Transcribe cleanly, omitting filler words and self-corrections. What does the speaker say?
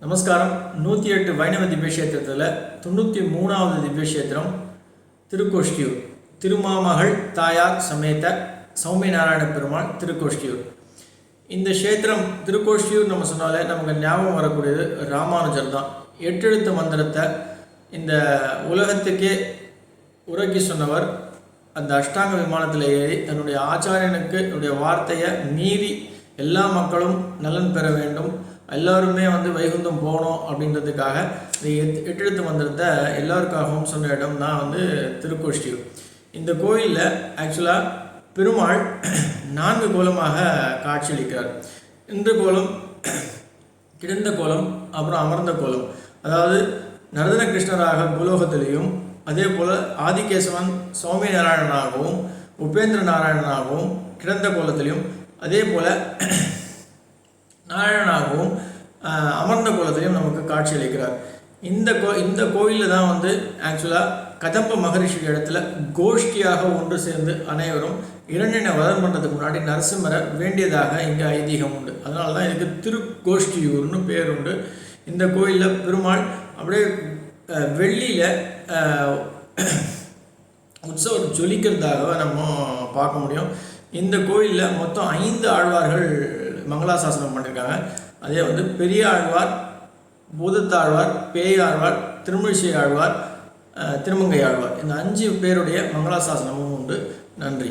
நமஸ்காரம். 108 வைணவ திவ்யக்ஷேத்திரத்தில் 93வது திவ்யக்ஷேத்திரம் திருக்கோஷ்டியூர். திருமாமகள் தாயார் சமேத சௌமிய நாராயண பெருமாள் திருக்கோஷ்டியூர். இந்த க்ஷேத்திரம் திருக்கோஷ்டியூர் நம்ம சொன்னாலே நமக்கு ஞாபகம் வரக்கூடியது ராமானுஜர் தான். 8 எழுத்து மந்திரத்தை இந்த உலகத்துக்கே உறக்கி சொன்னவர். அந்த அஷ்டாங்க விமானத்தில் ஏறி தன்னுடைய ஆச்சாரியனுக்கு என்னுடைய வார்த்தையை மீறி எல்லா மக்களும் நலன் பெற வேண்டும், எல்லாருமே வைகுந்தம் போகணும் அப்படின்றதுக்காக இந்த 8 எழுத்து மந்திரத்தை எல்லாருக்காகவும் சொன்ன இடம் தான் திருக்கோஷ்டியூர். இந்த கோயிலில் ஆக்சுவலாக பெருமாள் 4 கோலமாக காட்சியளிக்கிறார். இந்த கோலம், கிடந்த கோலம், அப்புறம் அமர்ந்த கோலம். அதாவது நரதன கிருஷ்ணராக பூலோகத்திலையும், அதே போல் ஆதிகேசவன் சௌமிய நாராயணனாகவும் உபேந்திர நாராயணனாகவும் கிடந்த கோலத்திலையும், அதே போல் நாராயணனாகவும் அமர்ந்த கோலத்திலையும் நமக்கு காட்சியளிக்கிறார். இந்த கோயிலில் தான் ஆக்சுவலாக கதம்ப மகரிஷி இடத்துல கோஷ்டியாக ஒன்று சேர்ந்து அனைவரும் இரண்டினை வதம் பண்ணுறதுக்கு முன்னாடி நரசிம்மரை வேண்டியதாக இங்கே ஐதீகம் உண்டு. அதனால தான் இதுக்கு திருக்கோஷ்டியூர்னு பேர் உண்டு. இந்த கோயிலில் பெருமாள் அப்படியே வெள்ளியில் உற்சவர் ஜொலிக்கிறதாக நம்ம பார்க்க முடியும். இந்த கோயிலில் மொத்தம் 5 ஆழ்வார்கள் மங்களாசாசனம் பண்ணியிருக்காங்க. அதே பெரிய ஆழ்வார், பூதத்தாழ்வார், பேயாழ்வார், திருமழிசை ஆழ்வார், திருமங்கை ஆழ்வார், இந்த 5 பேருடைய மங்களாசாசனமும் உண்டு. நன்றி.